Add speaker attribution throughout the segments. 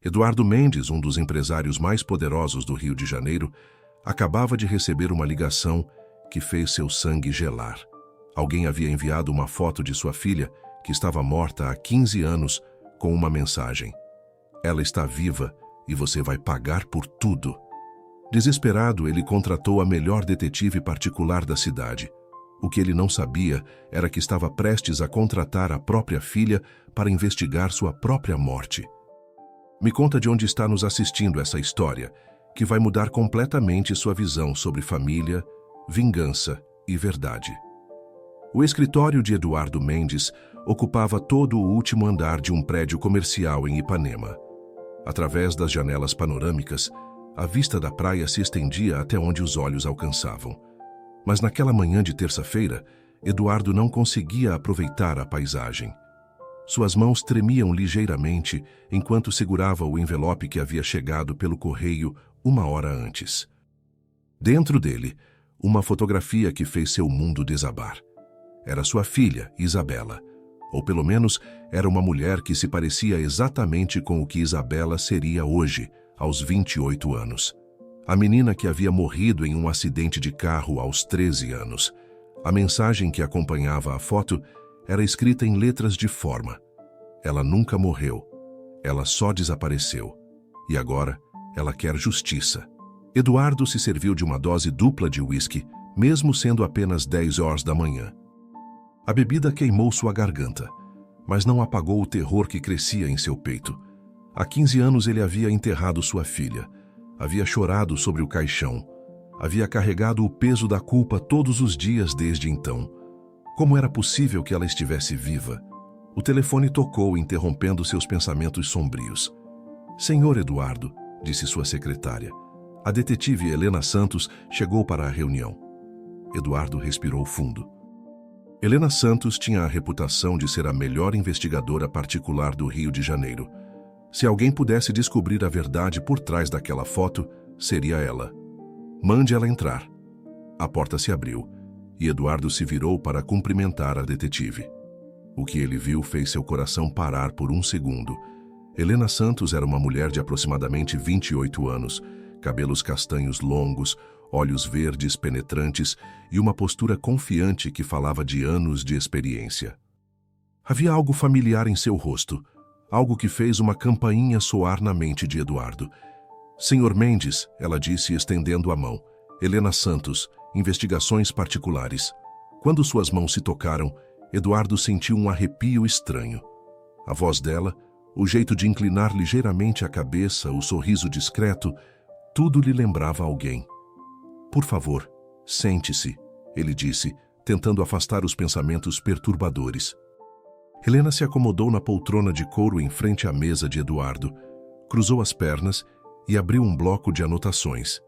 Speaker 1: Eduardo Mendes, um dos empresários mais poderosos do Rio de Janeiro, acabava de receber uma ligação que fez seu sangue gelar. Alguém havia enviado uma foto de sua filha, que estava morta há 15 anos, com uma mensagem: "Ela está viva e você vai pagar por tudo." Desesperado, ele contratou a melhor detetive particular da cidade. O que ele não sabia era que estava prestes a contratar a própria filha para investigar sua própria morte. Me conta de onde está nos assistindo essa história, que vai mudar completamente sua visão sobre família, vingança e verdade. O escritório de Eduardo Mendes ocupava todo o último andar de um prédio comercial em Ipanema. Através das janelas panorâmicas, a vista da praia se estendia até onde os olhos alcançavam. Mas naquela manhã de terça-feira, Eduardo não conseguia aproveitar a paisagem. Suas mãos tremiam ligeiramente enquanto segurava o envelope que havia chegado pelo correio 1 hora antes. Dentro dele, uma fotografia que fez seu mundo desabar. Era sua filha, Isabela. Ou pelo menos, era uma mulher que se parecia exatamente com o que Isabela seria hoje, aos 28 anos. A menina que havia morrido em um acidente de carro aos 13 anos. A mensagem que acompanhava a foto era escrita em letras de forma: "Ela nunca morreu. Ela só desapareceu. E agora, ela quer justiça." Eduardo se serviu de uma dose dupla de uísque, mesmo sendo apenas 10 horas da manhã. A bebida queimou sua garganta, mas não apagou o terror que crescia em seu peito. Há 15 anos ele havia enterrado sua filha, havia chorado sobre o caixão, havia carregado o peso da culpa todos os dias desde então. Como era possível que ela estivesse viva? O telefone tocou, interrompendo seus pensamentos sombrios. "Senhor Eduardo", disse sua secretária. A detetive Helena Santos chegou para a reunião. Eduardo respirou fundo. Helena Santos tinha a reputação de ser a melhor investigadora particular do Rio de Janeiro. Se alguém pudesse descobrir a verdade por trás daquela foto, seria ela. "Mande ela entrar." A porta se abriu e Eduardo se virou para cumprimentar a detetive. O que ele viu fez seu coração parar por um segundo. Helena Santos era uma mulher de aproximadamente 28 anos, cabelos castanhos longos, olhos verdes penetrantes e uma postura confiante que falava de anos de experiência. Havia algo familiar em seu rosto, algo que fez uma campainha soar na mente de Eduardo. "Senhor Mendes", ela disse estendendo a mão. "Helena Santos, investigações particulares." Quando suas mãos se tocaram, Eduardo sentiu um arrepio estranho. A voz dela, o jeito de inclinar ligeiramente a cabeça, o sorriso discreto, tudo lhe lembrava alguém. "Por favor, sente-se", ele disse, tentando afastar os pensamentos perturbadores. Helena se acomodou na poltrona de couro em frente à mesa de Eduardo, cruzou as pernas e abriu um bloco de anotações.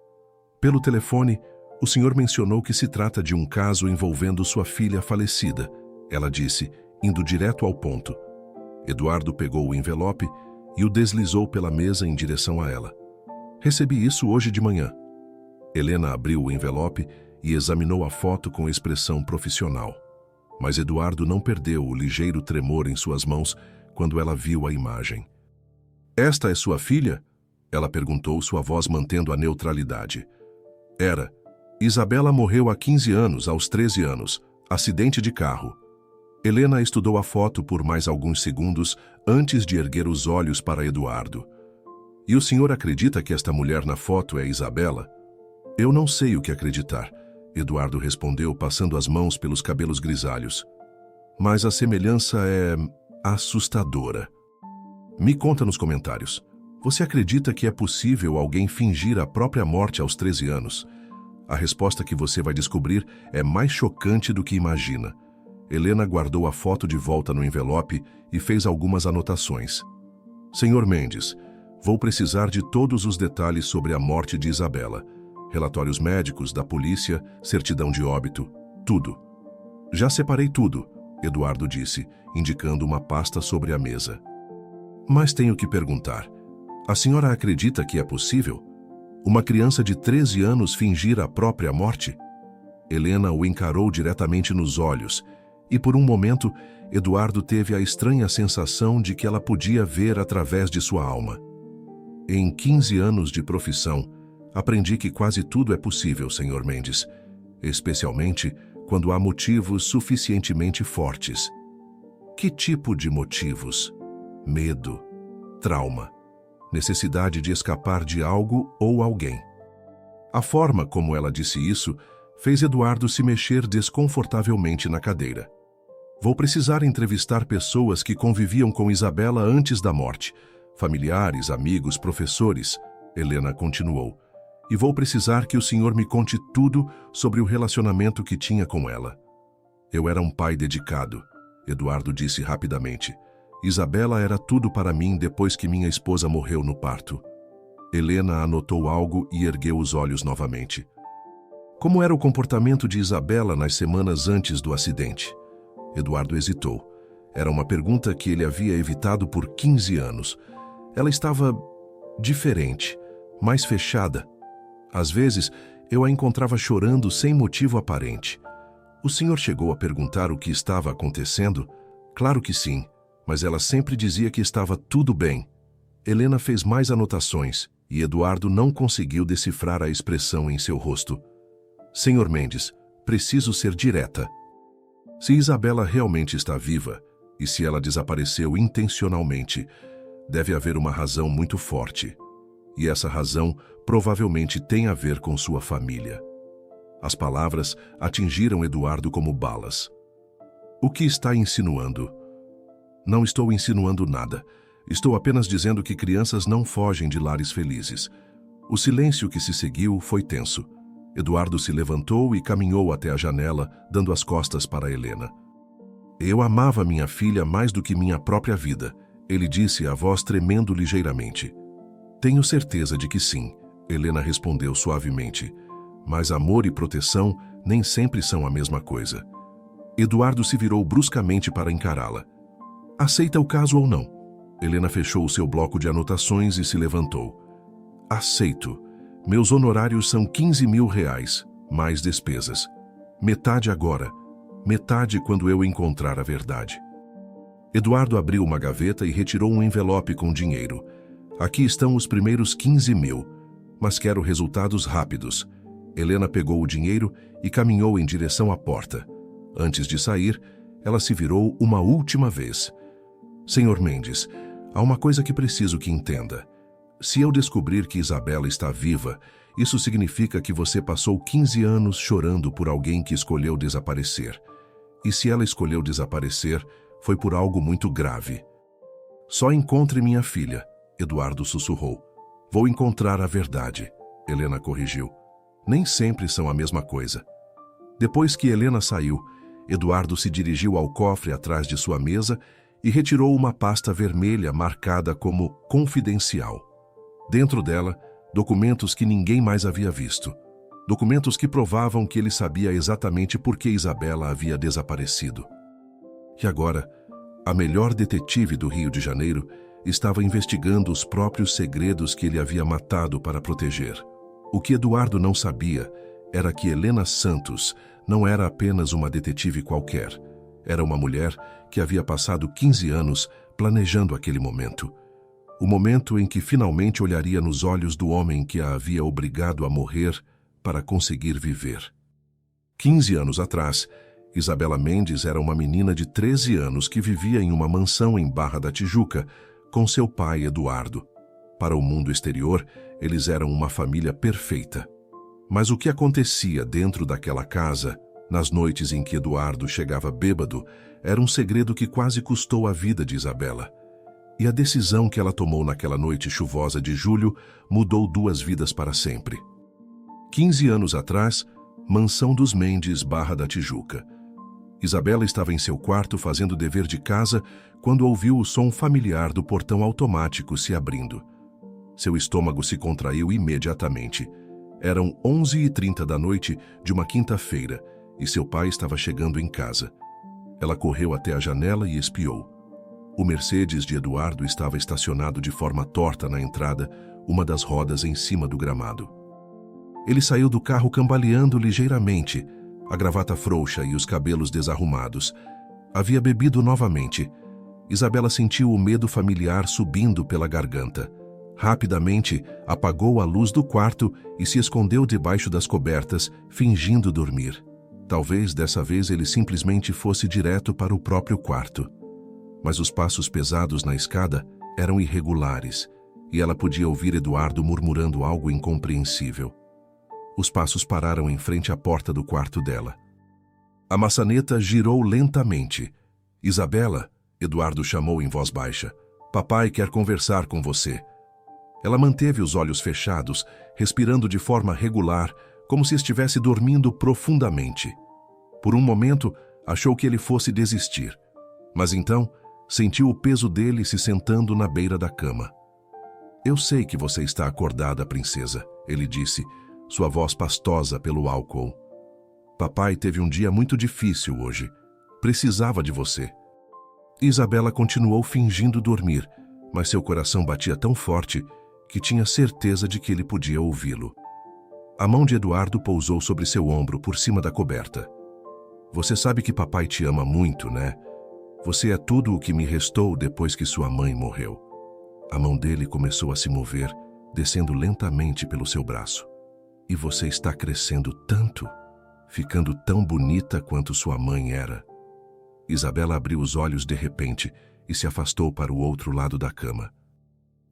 Speaker 1: Pelo telefone, o senhor mencionou que se trata de um caso envolvendo sua filha falecida, ela disse, indo direto ao ponto. Eduardo pegou o envelope e o deslizou pela mesa em direção a ela. "Recebi isso hoje de manhã." Helena abriu o envelope e examinou a foto com expressão profissional. Mas Eduardo não perdeu o ligeiro tremor em suas mãos quando ela viu a imagem. "Esta é sua filha?" ela perguntou, sua voz mantendo a neutralidade. "Era. Isabela morreu há 15 anos, aos 13 anos. Acidente de carro." Helena estudou a foto por mais alguns segundos antes de erguer os olhos para Eduardo. "E o senhor acredita que esta mulher na foto é Isabela?" "Eu não sei o que acreditar", Eduardo respondeu, passando as mãos pelos cabelos grisalhos. "Mas a semelhança é assustadora." "Me conta nos comentários. Você acredita que é possível alguém fingir a própria morte aos 13 anos? A resposta que você vai descobrir é mais chocante do que imagina." Helena guardou a foto de volta no envelope e fez algumas anotações. "Senhor Mendes, vou precisar de todos os detalhes sobre a morte de Isabela. Relatórios médicos, da polícia, certidão de óbito, tudo." "Já separei tudo", Eduardo disse, indicando uma pasta sobre a mesa. "Mas tenho que perguntar. A senhora acredita que é possível? Uma criança de 13 anos fingir a própria morte?" Helena o encarou diretamente nos olhos, e por um momento, Eduardo teve a estranha sensação de que ela podia ver através de sua alma. Em 15 anos de profissão, aprendi que quase tudo é possível, Sr. Mendes, especialmente quando há motivos suficientemente fortes. Que tipo de motivos? Medo, trauma, necessidade de escapar de algo ou alguém. A forma como ela disse isso fez Eduardo se mexer desconfortavelmente na cadeira. Vou precisar entrevistar pessoas que conviviam com Isabela antes da morte, familiares, amigos, professores, Helena continuou. E vou precisar que o senhor me conte tudo sobre o relacionamento que tinha com ela. Eu era um pai dedicado, Eduardo disse rapidamente. Isabela era tudo para mim depois que minha esposa morreu no parto. Helena anotou algo e ergueu os olhos novamente. Como era o comportamento de Isabela nas semanas antes do acidente? Eduardo hesitou. Era uma pergunta que ele havia evitado por 15 anos. Ela estava diferente, mais fechada. Às vezes, eu a encontrava chorando sem motivo aparente. O senhor chegou a perguntar o que estava acontecendo? Claro que sim, mas ela sempre dizia que estava tudo bem. Helena fez mais anotações e Eduardo não conseguiu decifrar a expressão em seu rosto. Senhor Mendes, preciso ser direta. Se Isabela realmente está viva, e se ela desapareceu intencionalmente, deve haver uma razão muito forte. E essa razão provavelmente tem a ver com sua família. As palavras atingiram Eduardo como balas. O que está insinuando? Não estou insinuando nada. Estou apenas dizendo que crianças não fogem de lares felizes. O silêncio que se seguiu foi tenso. Eduardo se levantou e caminhou até a janela, dando as costas para Helena. Eu amava minha filha mais do que minha própria vida, ele disse, a voz tremendo ligeiramente. Tenho certeza de que sim, Helena respondeu suavemente. Mas amor e proteção nem sempre são a mesma coisa. Eduardo se virou bruscamente para encará-la. Aceita o caso ou não? Helena fechou o seu bloco de anotações e se levantou. Aceito. Meus honorários são R$ 15.000, mais despesas. Metade agora, metade quando eu encontrar a verdade. Eduardo abriu uma gaveta e retirou um envelope com dinheiro. Aqui estão os primeiros 15.000, mas quero resultados rápidos. Helena pegou o dinheiro e caminhou em direção à porta. Antes de sair, ela se virou uma última vez. Senhor Mendes, há uma coisa que preciso que entenda. Se eu descobrir que Isabela está viva, isso significa que você passou 15 anos chorando por alguém que escolheu desaparecer. E se ela escolheu desaparecer, foi por algo muito grave. Só encontre minha filha, Eduardo sussurrou. Vou encontrar a verdade, Helena corrigiu. Nem sempre são a mesma coisa. Depois que Helena saiu, Eduardo se dirigiu ao cofre atrás de sua mesa e retirou uma pasta vermelha marcada como confidencial. Dentro dela, documentos que ninguém mais havia visto. Documentos que provavam que ele sabia exatamente por que Isabela havia desaparecido. E agora, a melhor detetive do Rio de Janeiro estava investigando os próprios segredos que ele havia matado para proteger. O que Eduardo não sabia era que Helena Santos não era apenas uma detetive qualquer. Era uma mulher que havia passado 15 anos planejando aquele momento. O momento em que finalmente olharia nos olhos do homem que a havia obrigado a morrer para conseguir viver. 15 anos atrás, Isabela Mendes era uma menina de 13 anos que vivia em uma mansão em Barra da Tijuca com seu pai Eduardo. Para o mundo exterior, eles eram uma família perfeita. Mas o que acontecia dentro daquela casa, nas noites em que Eduardo chegava bêbado, era um segredo que quase custou a vida de Isabela. E a decisão que ela tomou naquela noite chuvosa de julho mudou 2 vidas para sempre. 15 anos atrás, Mansão dos Mendes, Barra da Tijuca. Isabela estava em seu quarto fazendo o dever de casa quando ouviu o som familiar do portão automático se abrindo. Seu estômago se contraiu imediatamente. Eram 11h30 da noite de uma quinta-feira e seu pai estava chegando em casa. Ela correu até a janela e espiou. O Mercedes de Eduardo estava estacionado de forma torta na entrada, uma das rodas em cima do gramado. Ele saiu do carro cambaleando ligeiramente, a gravata frouxa e os cabelos desarrumados. Havia bebido novamente. Isabela sentiu o medo familiar subindo pela garganta. Rapidamente, apagou a luz do quarto e se escondeu debaixo das cobertas, fingindo dormir. Talvez dessa vez ele simplesmente fosse direto para o próprio quarto. Mas os passos pesados na escada eram irregulares, e ela podia ouvir Eduardo murmurando algo incompreensível. Os passos pararam em frente à porta do quarto dela. A maçaneta girou lentamente. "Isabela", Eduardo chamou em voz baixa. "Papai quer conversar com você." Ela manteve os olhos fechados, respirando de forma regular, como se estivesse dormindo profundamente. Por um momento, achou que ele fosse desistir. Mas então, sentiu o peso dele se sentando na beira da cama. "Eu sei que você está acordada, princesa", ele disse, sua voz pastosa pelo álcool. "Papai teve um dia muito difícil hoje. Precisava de você." Isabela continuou fingindo dormir, mas seu coração batia tão forte que tinha certeza de que ele podia ouvi-lo. A mão de Eduardo pousou sobre seu ombro por cima da coberta. "Você sabe que papai te ama muito, né? Você é tudo o que me restou depois que sua mãe morreu." A mão dele começou a se mover, descendo lentamente pelo seu braço. "E você está crescendo tanto, ficando tão bonita quanto sua mãe era." Isabela abriu os olhos de repente e se afastou para o outro lado da cama.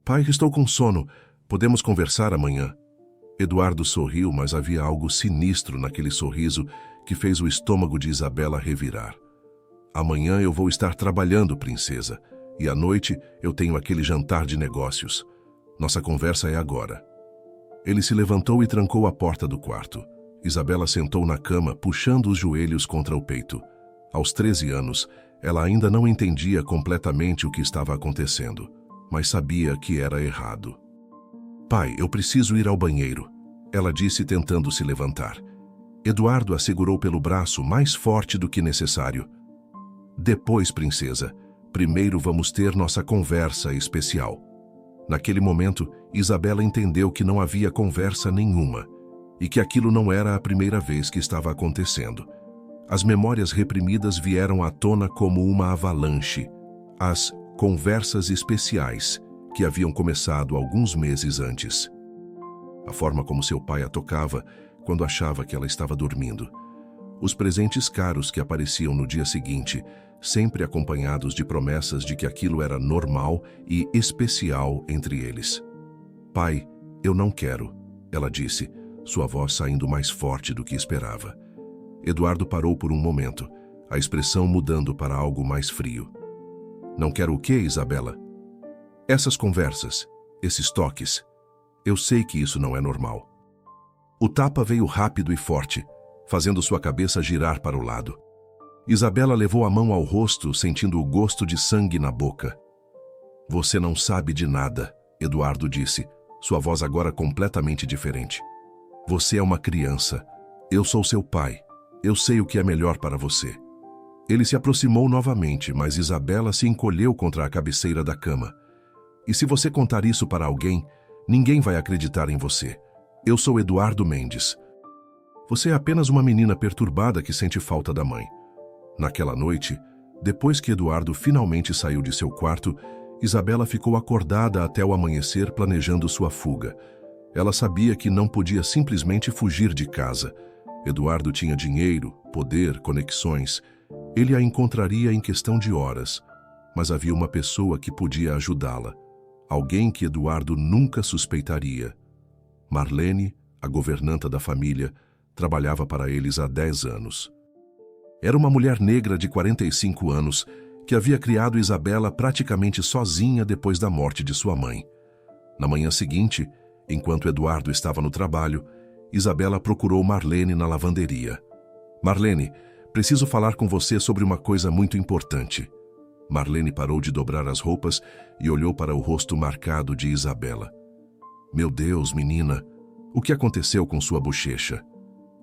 Speaker 1: "Pai, estou com sono. Podemos conversar amanhã." Eduardo sorriu, mas havia algo sinistro naquele sorriso que fez o estômago de Isabela revirar. "Amanhã eu vou estar trabalhando, princesa, e à noite eu tenho aquele jantar de negócios. Nossa conversa é agora." Ele se levantou e trancou a porta do quarto. Isabela sentou na cama, puxando os joelhos contra o peito. Aos 13 anos, ela ainda não entendia completamente o que estava acontecendo, mas sabia que era errado. "Pai, eu preciso ir ao banheiro", ela disse tentando se levantar. Eduardo a segurou pelo braço mais forte do que necessário. "Depois, princesa. Primeiro vamos ter nossa conversa especial." Naquele momento, Isabela entendeu que não havia conversa nenhuma e que aquilo não era a primeira vez que estava acontecendo. As memórias reprimidas vieram à tona como uma avalanche. As conversas especiais que haviam começado alguns meses antes. A forma como seu pai a tocava quando achava que ela estava dormindo. Os presentes caros que apareciam no dia seguinte, sempre acompanhados de promessas de que aquilo era normal e especial entre eles. "Pai, eu não quero", ela disse, sua voz saindo mais forte do que esperava. Eduardo parou por um momento, a expressão mudando para algo mais frio. "Não quero o quê, Isabela?" "Essas conversas, esses toques. Eu sei que isso não é normal." O tapa veio rápido e forte, fazendo sua cabeça girar para o lado. Isabela levou a mão ao rosto, sentindo o gosto de sangue na boca. "Você não sabe de nada", Eduardo disse, sua voz agora completamente diferente. "Você é uma criança. Eu sou seu pai. Eu sei o que é melhor para você." Ele se aproximou novamente, mas Isabela se encolheu contra a cabeceira da cama. "E se você contar isso para alguém, ninguém vai acreditar em você. Eu sou Eduardo Mendes. Você é apenas uma menina perturbada que sente falta da mãe." Naquela noite, depois que Eduardo finalmente saiu de seu quarto, Isabela ficou acordada até o amanhecer planejando sua fuga. Ela sabia que não podia simplesmente fugir de casa. Eduardo tinha dinheiro, poder, conexões. Ele a encontraria em questão de horas. Mas havia uma pessoa que podia ajudá-la. Alguém que Eduardo nunca suspeitaria. Marlene, a governanta da família, trabalhava para eles há 10 anos. Era uma mulher negra de 45 anos que havia criado Isabela praticamente sozinha depois da morte de sua mãe. Na manhã seguinte, enquanto Eduardo estava no trabalho, Isabela procurou Marlene na lavanderia. "Marlene, preciso falar com você sobre uma coisa muito importante." Marlene parou de dobrar as roupas e olhou para o rosto marcado de Isabela. "Meu Deus, menina, o que aconteceu com sua bochecha?"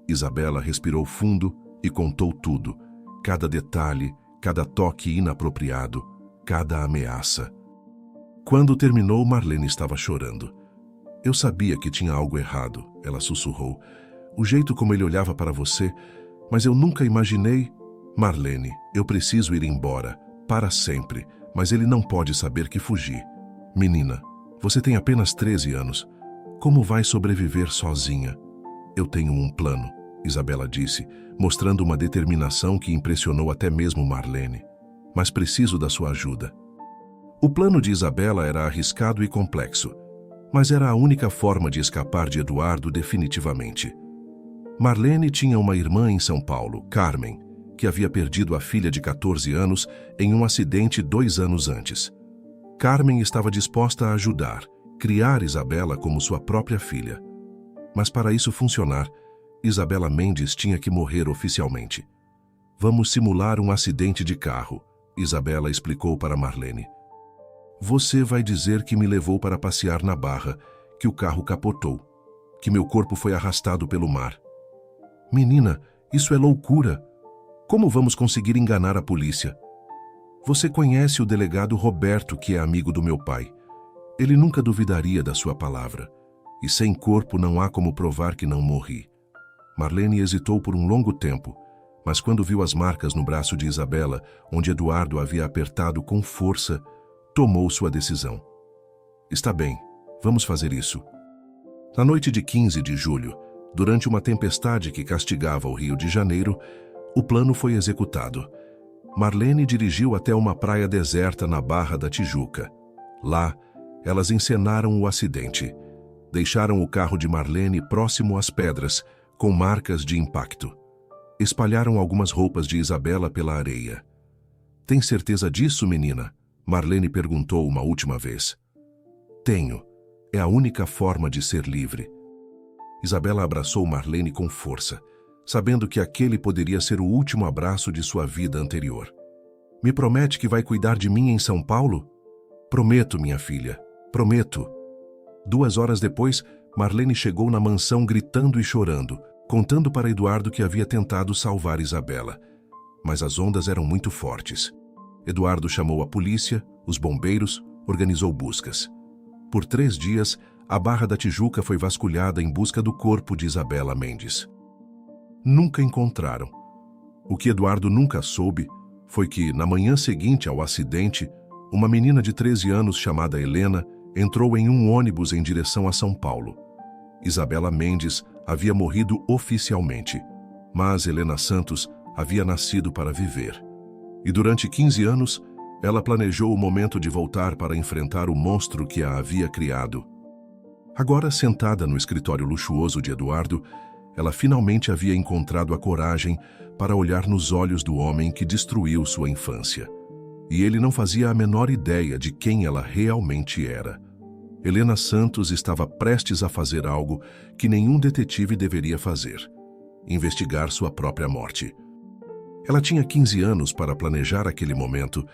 Speaker 1: Isabela respirou fundo e contou tudo, cada detalhe, cada toque inapropriado, cada ameaça. Quando terminou, Marlene estava chorando. "Eu sabia que tinha algo errado", ela sussurrou. "O jeito como ele olhava para você, mas eu nunca imaginei." "Marlene, eu preciso ir embora, para sempre, mas ele não pode saber que fugi." "Menina, Você tem apenas 13 anos. Como vai sobreviver sozinha? Eu tenho um plano, Isabela disse, mostrando uma determinação que impressionou até mesmo Marlene. Mas preciso da sua ajuda. O plano de Isabela era arriscado e complexo, mas era a única forma de escapar de Eduardo definitivamente. Marlene tinha uma irmã em São Paulo, Carmen, que havia perdido a filha de 14 anos em um acidente 2 anos antes. Carmen estava disposta a ajudar, criar Isabela como sua própria filha. Mas para isso funcionar, Isabela Mendes tinha que morrer oficialmente. Vamos simular um acidente de carro, Isabela explicou para Marlene. Você vai dizer que me levou para passear na Barra, que o carro capotou, que meu corpo foi arrastado pelo mar. Menina, isso é loucura. Como vamos conseguir enganar a polícia? Você conhece o delegado Roberto, que é amigo do meu pai. Ele nunca duvidaria da sua palavra. E sem corpo não há como provar que não morri. Marlene hesitou por um longo tempo, mas quando viu as marcas no braço de Isabela, onde Eduardo havia apertado com força, tomou sua decisão. Está bem, vamos fazer isso. Na noite de 15 de julho, durante uma tempestade que castigava o Rio de Janeiro, o plano foi executado. Marlene dirigiu até uma praia deserta na Barra da Tijuca. Lá, elas encenaram o acidente. Deixaram o carro de Marlene próximo às pedras, com marcas de impacto. Espalharam algumas roupas de Isabela pela areia. Tem certeza disso, menina? Marlene perguntou uma última vez. Tenho. É a única forma de ser livre. Isabela abraçou Marlene com força, sabendo que aquele poderia ser o último abraço de sua vida anterior. Me promete que vai cuidar de mim em São Paulo? Prometo, minha filha. Prometo. 2 horas depois, Marlene chegou na mansão gritando e chorando, contando para Eduardo que havia tentado salvar Isabela. Mas as ondas eram muito fortes. Eduardo chamou a polícia, os bombeiros, organizou buscas. Por 3 dias, a Barra da Tijuca foi vasculhada em busca do corpo de Isabela Mendes. Nunca encontraram. O que Eduardo nunca soube foi que, na manhã seguinte ao acidente, uma menina de 13 anos chamada Helena entrou em um ônibus em direção a São Paulo. Isabela Mendes havia morrido oficialmente, mas Helena Santos havia nascido para viver. E durante 15 anos, ela planejou o momento de voltar para enfrentar o monstro que a havia criado. Agora, sentada no escritório luxuoso de Eduardo, ela finalmente havia encontrado a coragem para olhar nos olhos do homem que destruiu sua infância. E ele não fazia a menor ideia de quem ela realmente era. Helena Santos estava prestes a fazer algo que nenhum detetive deveria fazer: investigar sua própria morte. Ela tinha 15 anos para planejar aquele momento,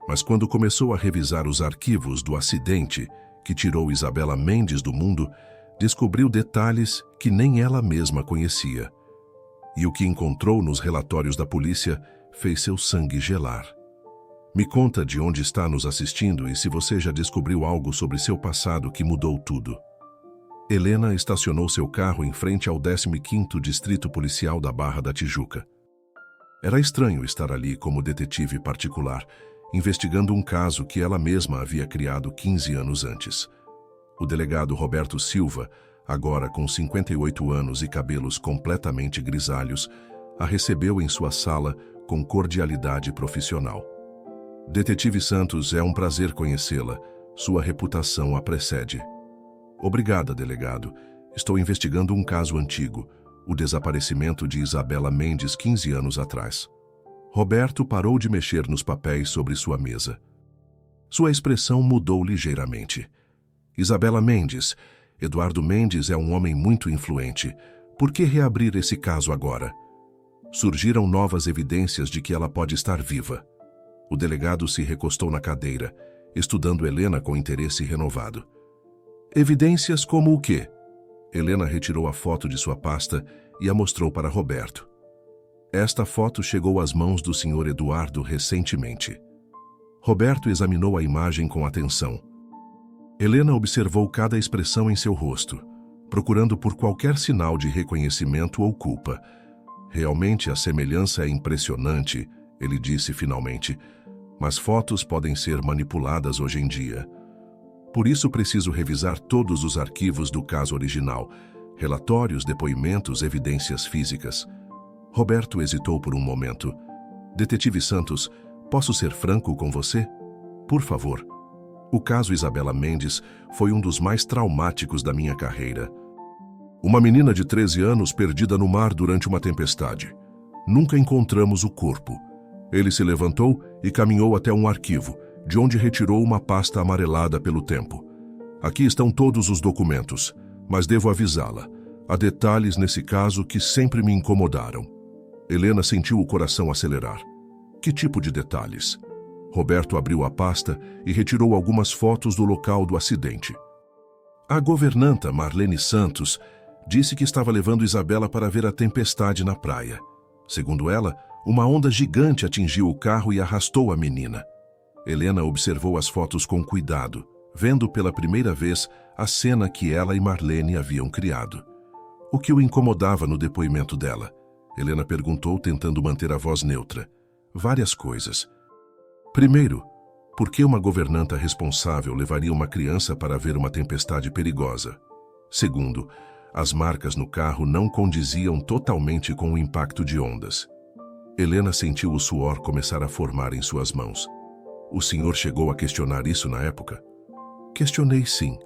Speaker 1: mas quando começou a revisar os arquivos do acidente que tirou Isabela Mendes do mundo, descobriu detalhes que nem ela mesma conhecia. E o que encontrou nos relatórios da polícia fez seu sangue gelar. Me conta de onde está nos assistindo e se você já descobriu algo sobre seu passado que mudou tudo. Helena estacionou seu carro em frente ao 15º Distrito Policial da Barra da Tijuca. Era estranho estar ali como detetive particular, investigando um caso que ela mesma havia criado 15 anos antes. O delegado Roberto Silva, agora com 58 anos e cabelos completamente grisalhos, a recebeu em sua sala com cordialidade profissional. Detetive Santos, é um prazer conhecê-la. Sua reputação a precede. Obrigada, delegado. Estou investigando um caso antigo, o desaparecimento de Isabela Mendes 15 anos atrás. Roberto parou de mexer nos papéis sobre sua mesa. Sua expressão mudou ligeiramente. Isabela Mendes, Eduardo Mendes é um homem muito influente. Por que reabrir esse caso agora? Surgiram novas evidências de que ela pode estar viva. O delegado se recostou na cadeira, estudando Helena com interesse renovado. Evidências como o quê? Helena retirou a foto de sua pasta e a mostrou para Roberto. Esta foto chegou às mãos do Sr. Eduardo recentemente. Roberto examinou a imagem com atenção. Helena observou cada expressão em seu rosto, procurando por qualquer sinal de reconhecimento ou culpa. Realmente a semelhança é impressionante, ele disse finalmente, mas fotos podem ser manipuladas hoje em dia. Por isso preciso revisar todos os arquivos do caso original, relatórios, depoimentos, evidências físicas. Roberto hesitou por um momento. Detetive Santos, posso ser franco com você? Por favor. O caso Isabela Mendes foi um dos mais traumáticos da minha carreira. Uma menina de 13 anos perdida no mar durante uma tempestade. Nunca encontramos o corpo. Ele se levantou e caminhou até um arquivo, de onde retirou uma pasta amarelada pelo tempo. Aqui estão todos os documentos, mas devo avisá-la. Há detalhes nesse caso que sempre me incomodaram. Helena sentiu o coração acelerar. Que tipo de detalhes? Roberto abriu a pasta e retirou algumas fotos do local do acidente. A governanta Marlene Santos disse que estava levando Isabela para ver a tempestade na praia. Segundo ela, uma onda gigante atingiu o carro e arrastou a menina. Helena observou as fotos com cuidado, vendo pela primeira vez a cena que ela e Marlene haviam criado. O que o incomodava no depoimento dela? Helena perguntou, tentando manter a voz neutra. Várias coisas. Primeiro, por que uma governanta responsável levaria uma criança para ver uma tempestade perigosa? Segundo, as marcas no carro não condiziam totalmente com o impacto de ondas. Helena sentiu o suor começar a formar em suas mãos. O senhor chegou a questionar isso na época? Questionei sim,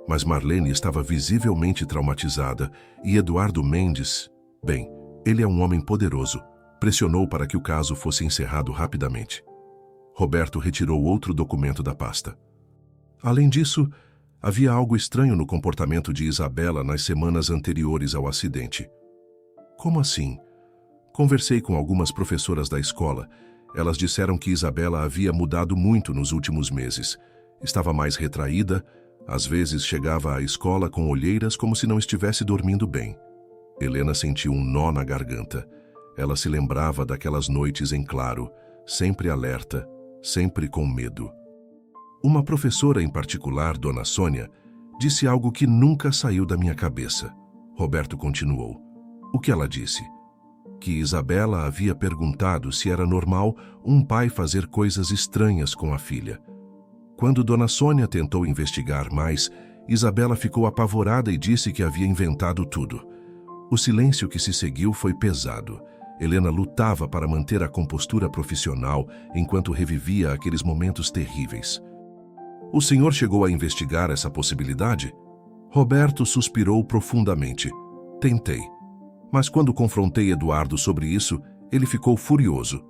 Speaker 1: mas Marlene estava visivelmente traumatizada e Eduardo Mendes, bem, ele é um homem poderoso, pressionou para que o caso fosse encerrado rapidamente. Roberto retirou outro documento da pasta. Além disso, havia algo estranho no comportamento de Isabela nas semanas anteriores ao acidente. Como assim? Conversei com algumas professoras da escola. Elas disseram que Isabela havia mudado muito nos últimos meses. Estava mais retraída, às vezes chegava à escola com olheiras como se não estivesse dormindo bem. Helena sentiu um nó na garganta. Ela se lembrava daquelas noites em claro, sempre alerta, sempre com medo. Uma professora em particular, Dona Sônia, disse algo que nunca saiu da minha cabeça. Roberto continuou. O que ela disse? Que Isabela havia perguntado se era normal um pai fazer coisas estranhas com a filha. Quando Dona Sônia tentou investigar mais, Isabela ficou apavorada e disse que havia inventado tudo. O silêncio que se seguiu foi pesado. Helena lutava para manter a compostura profissional enquanto revivia aqueles momentos terríveis. O senhor chegou a investigar essa possibilidade? Roberto suspirou profundamente. Tentei. Mas quando confrontei Eduardo sobre isso, ele ficou furioso.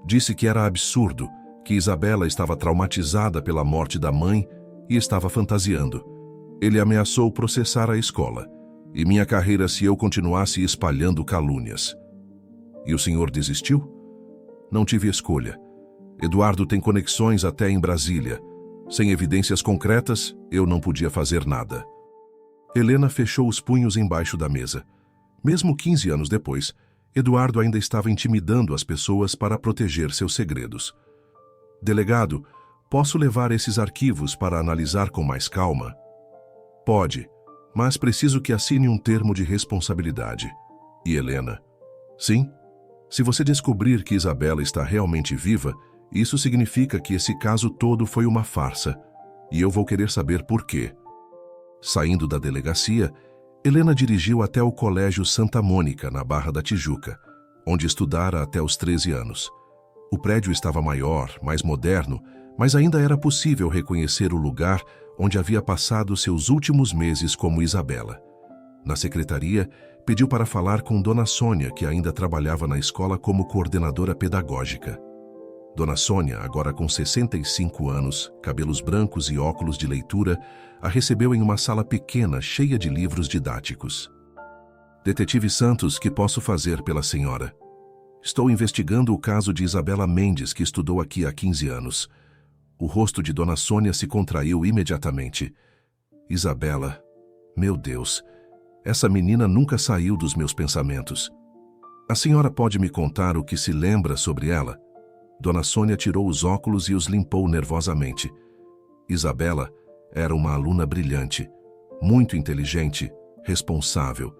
Speaker 1: Disse que era absurdo, que Isabela estava traumatizada pela morte da mãe e estava fantasiando. Ele ameaçou processar a escola e minha carreira se eu continuasse espalhando calúnias. E o senhor desistiu? Não tive escolha. Eduardo tem conexões até em Brasília. Sem evidências concretas, eu não podia fazer nada. Helena fechou os punhos embaixo da mesa. Mesmo 15 anos depois, Eduardo ainda estava intimidando as pessoas para proteger seus segredos. Delegado, posso levar esses arquivos para analisar com mais calma? Pode, mas preciso que assine um termo de responsabilidade. E Helena? Sim? Se você descobrir que Isabela está realmente viva, isso significa que esse caso todo foi uma farsa, e eu vou querer saber por quê. Saindo da delegacia, Helena dirigiu até o Colégio Santa Mônica, na Barra da Tijuca, onde estudara até os 13 anos. O prédio estava maior, mais moderno, mas ainda era possível reconhecer o lugar onde havia passado seus últimos meses como Isabela. Na secretaria, pediu para falar com Dona Sônia, que ainda trabalhava na escola como coordenadora pedagógica. Dona Sônia, agora com 65 anos, cabelos brancos e óculos de leitura, a recebeu em uma sala pequena cheia de livros didáticos. Detetive Santos, que posso fazer pela senhora? Estou investigando o caso de Isabela Mendes, que estudou aqui há 15 anos. O rosto de Dona Sônia se contraiu imediatamente. Isabela, meu Deus, essa menina nunca saiu dos meus pensamentos. A senhora pode me contar o que se lembra sobre ela? Dona Sônia tirou os óculos e os limpou nervosamente. Isabela era uma aluna brilhante, muito inteligente, responsável,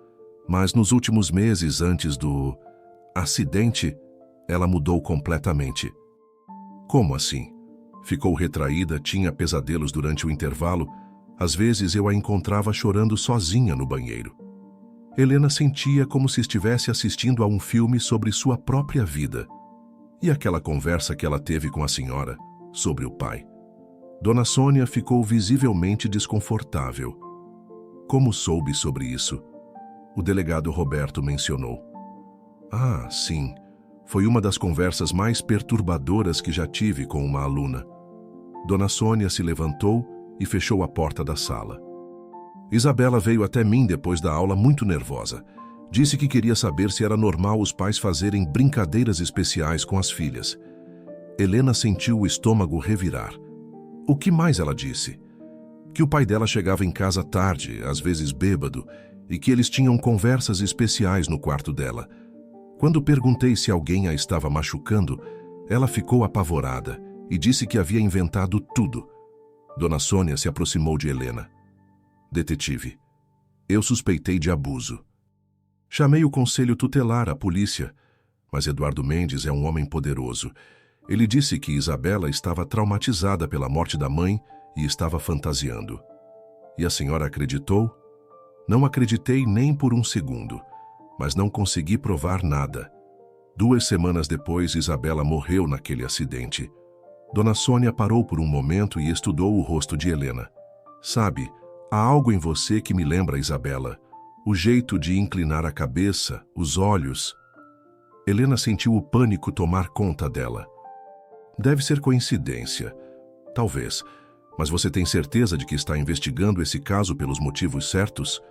Speaker 1: mas nos últimos meses antes do acidente, ela mudou completamente. Como assim? Ficou retraída, tinha pesadelos durante o intervalo, Às vezes eu a encontrava chorando sozinha no banheiro. Helena sentia como se estivesse assistindo a um filme sobre sua própria vida. E aquela conversa que ela teve com a senhora sobre o pai. Dona Sônia ficou visivelmente desconfortável. Como soube sobre isso? O delegado Roberto mencionou. Ah, sim. Foi uma das conversas mais perturbadoras que já tive com uma aluna. Dona Sônia se levantou e fechou a porta da sala. Isabela veio até mim depois da aula muito nervosa. Disse que queria saber se era normal os pais fazerem brincadeiras especiais com as filhas. Helena sentiu o estômago revirar. O que mais ela disse? Que o pai dela chegava em casa tarde, às vezes bêbado, e que eles tinham conversas especiais no quarto dela. Quando perguntei se alguém a estava machucando, ela ficou apavorada e disse que havia inventado tudo. Dona Sônia se aproximou de Helena. Detetive, eu suspeitei de abuso. Chamei o conselho tutelar, a polícia, mas Eduardo Mendes é um homem poderoso. Ele disse que Isabela estava traumatizada pela morte da mãe e estava fantasiando. E a senhora acreditou? Não acreditei nem por um segundo, mas não consegui provar nada. 2 semanas depois, Isabela morreu naquele acidente. Dona Sônia parou por um momento e estudou o rosto de Helena. Sabe, há algo em você que me lembra Isabela. O jeito de inclinar a cabeça, os olhos. Helena sentiu o pânico tomar conta dela. Deve ser coincidência. Talvez. Mas você tem certeza de que está investigando esse caso pelos motivos certos?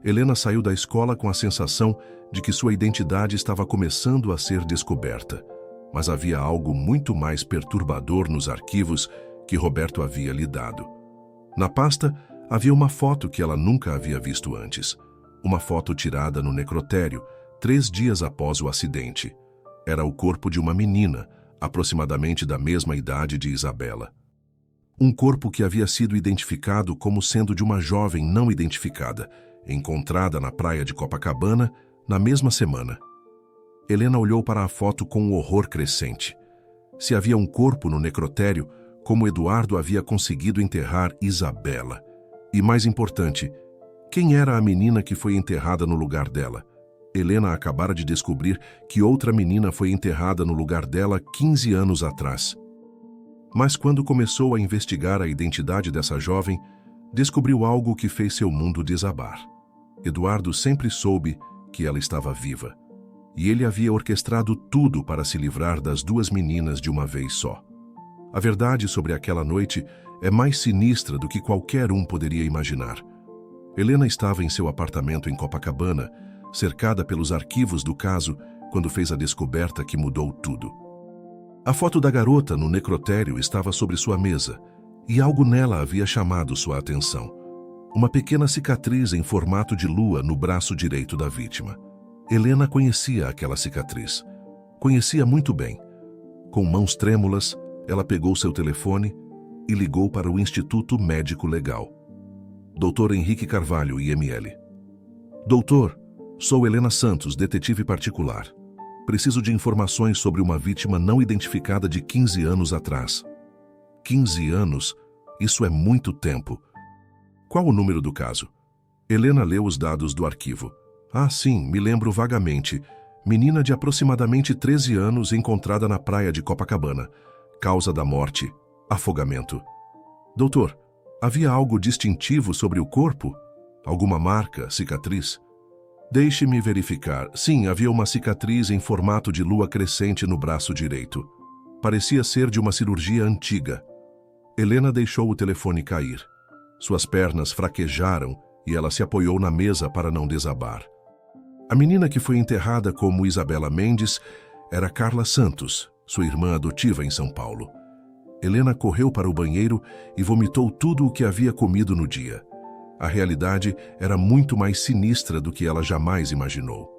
Speaker 1: Helena saiu da escola com a sensação de que sua identidade estava começando a ser descoberta. Mas havia algo muito mais perturbador nos arquivos que Roberto havia lhe dado. Na pasta, havia uma foto que ela nunca havia visto antes. Uma foto tirada no necrotério, 3 dias após o acidente. Era o corpo de uma menina, aproximadamente da mesma idade de Isabela. Um corpo que havia sido identificado como sendo de uma jovem não identificada, encontrada na praia de Copacabana na mesma semana. Helena olhou para a foto com um horror crescente. Se havia um corpo no necrotério, como Eduardo havia conseguido enterrar Isabela? E mais importante, quem era a menina que foi enterrada no lugar dela? Helena acabara de descobrir que outra menina foi enterrada no lugar dela 15 anos atrás. Mas quando começou a investigar a identidade dessa jovem, descobriu algo que fez seu mundo desabar. Eduardo sempre soube que ela estava viva. E ele havia orquestrado tudo para se livrar das 2 meninas de uma vez só. A verdade sobre aquela noite é mais sinistra do que qualquer um poderia imaginar. Helena estava em seu apartamento em Copacabana, cercada pelos arquivos do caso, quando fez a descoberta que mudou tudo. A foto da garota no necrotério estava sobre sua mesa, e algo nela havia chamado sua atenção. Uma pequena cicatriz em formato de lua no braço direito da vítima. Helena conhecia aquela cicatriz. Conhecia muito bem. Com mãos trêmulas, ela pegou seu telefone e ligou para o Instituto Médico Legal. Dr. Henrique Carvalho, IML. Doutor, sou Helena Santos, detetive particular. Preciso de informações sobre uma vítima não identificada de 15 anos atrás. 15 anos? Isso é muito tempo. Qual o número do caso? Helena leu os dados do arquivo. Ah, sim, me lembro vagamente. Menina de aproximadamente 13 anos encontrada na praia de Copacabana. Causa da morte: afogamento. Doutor, havia algo distintivo sobre o corpo? Alguma marca, cicatriz? Deixe-me verificar. Sim, havia uma cicatriz em formato de lua crescente no braço direito. Parecia ser de uma cirurgia antiga. Helena deixou o telefone cair. Suas pernas fraquejaram e ela se apoiou na mesa para não desabar. A menina que foi enterrada como Isabela Mendes era Carla Santos, sua irmã adotiva em São Paulo. Helena correu para o banheiro e vomitou tudo o que havia comido no dia. A realidade era muito mais sinistra do que ela jamais imaginou.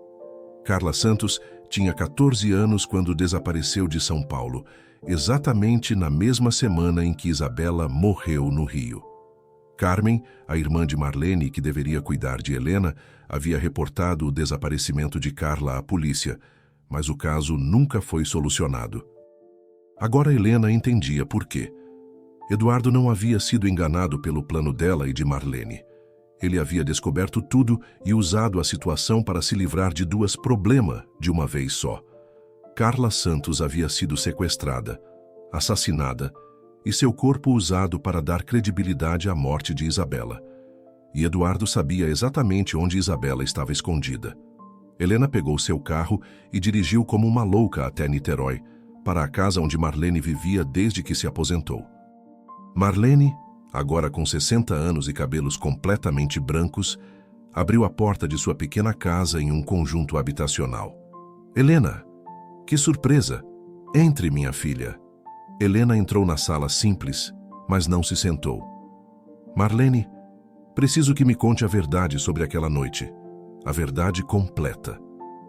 Speaker 1: Carla Santos tinha 14 anos quando desapareceu de São Paulo, exatamente na mesma semana em que Isabela morreu no Rio. Carmen, a irmã de Marlene, que deveria cuidar de Helena, havia reportado o desaparecimento de Carla à polícia, mas o caso nunca foi solucionado. Agora Helena entendia por quê. Eduardo não havia sido enganado pelo plano dela e de Marlene. Ele havia descoberto tudo e usado a situação para se livrar de duas problemas de uma vez só. Carla Santos havia sido sequestrada, assassinada e seu corpo usado para dar credibilidade à morte de Isabela. E Eduardo sabia exatamente onde Isabela estava escondida. Helena pegou seu carro e dirigiu como uma louca até Niterói, para a casa onde Marlene vivia desde que se aposentou. Marlene, agora com 60 anos e cabelos completamente brancos, abriu a porta de sua pequena casa em um conjunto habitacional. Helena, que surpresa! Entre, minha filha. Helena entrou na sala simples, mas não se sentou. Marlene, preciso que me conte a verdade sobre aquela noite. A verdade completa.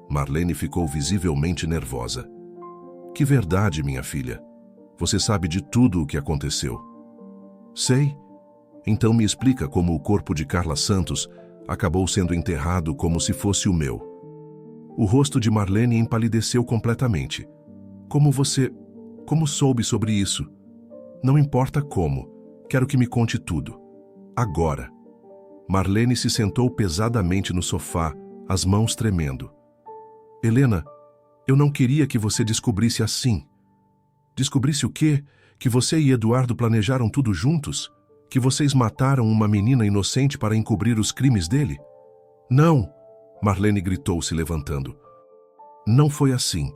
Speaker 1: Marlene ficou visivelmente nervosa. Que verdade, minha filha? Você sabe de tudo o que aconteceu. Sei. Então me explica como o corpo de Carla Santos acabou sendo enterrado como se fosse o meu. O rosto de Marlene empalideceu completamente. Como soube sobre isso? Não importa como. Quero que me conte tudo. Agora. Marlene se sentou pesadamente no sofá, as mãos tremendo. Helena, eu não queria que você descobrisse assim. Descobrisse o quê? Que você e Eduardo planejaram tudo juntos? Que vocês mataram uma menina inocente para encobrir os crimes dele? Não! Marlene gritou, se levantando. Não foi assim.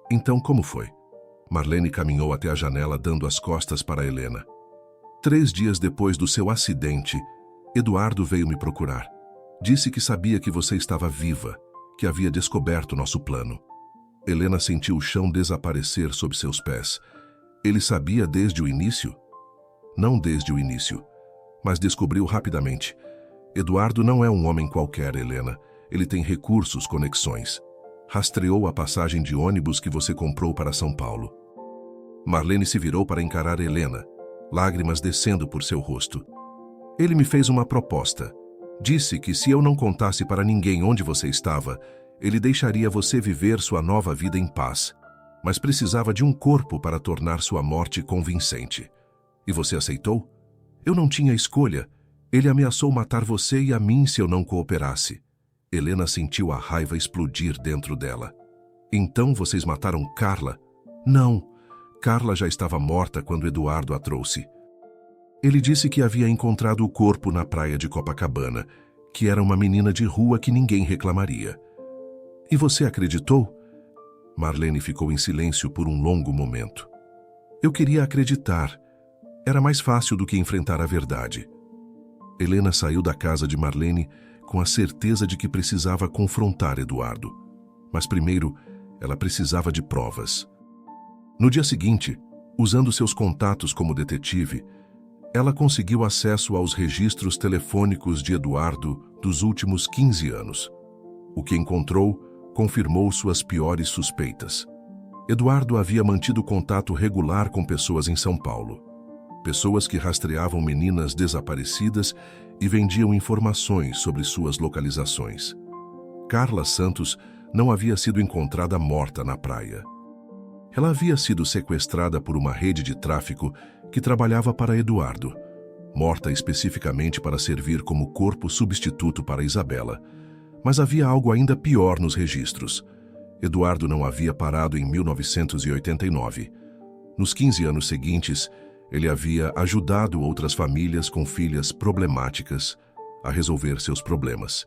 Speaker 1: Então como foi? Marlene caminhou até a janela, dando as costas para Helena. 3 dias depois do seu acidente, Eduardo veio me procurar. Disse que sabia que você estava viva, que havia descoberto nosso plano. Helena sentiu o chão desaparecer sob seus pés. Ele sabia desde o início? Não desde o início, mas descobriu rapidamente. Eduardo não é um homem qualquer, Helena. Ele tem recursos, conexões. Rastreou a passagem de ônibus que você comprou para São Paulo. Marlene se virou para encarar Helena, lágrimas descendo por seu rosto. Ele me fez uma proposta. Disse que se eu não contasse para ninguém onde você estava, ele deixaria você viver sua nova vida em paz, mas precisava de um corpo para tornar sua morte convincente. E você aceitou? Eu não tinha escolha. Ele ameaçou matar você e a mim se eu não cooperasse. Helena sentiu a raiva explodir dentro dela. Então vocês mataram Carla? Não. Carla já estava morta quando Eduardo a trouxe. Ele disse que havia encontrado o corpo na praia de Copacabana, que era uma menina de rua que ninguém reclamaria. E você acreditou? Marlene ficou em silêncio por um longo momento. Eu queria acreditar. Era mais fácil do que enfrentar a verdade. Helena saiu da casa de Marlene com a certeza de que precisava confrontar Eduardo. Mas primeiro, ela precisava de provas. No dia seguinte, usando seus contatos como detetive, ela conseguiu acesso aos registros telefônicos de Eduardo dos últimos 15 anos. O que encontrou confirmou suas piores suspeitas. Eduardo havia mantido contato regular com pessoas em São Paulo. Pessoas que rastreavam meninas desaparecidas e vendiam informações sobre suas localizações. Carla Santos não havia sido encontrada morta na praia. Ela havia sido sequestrada por uma rede de tráfico que trabalhava para Eduardo, morta especificamente para servir como corpo substituto para Isabela. Mas havia algo ainda pior nos registros. Eduardo não havia parado em 1989. Nos 15 anos seguintes, ele havia ajudado outras famílias com filhas problemáticas a resolver seus problemas,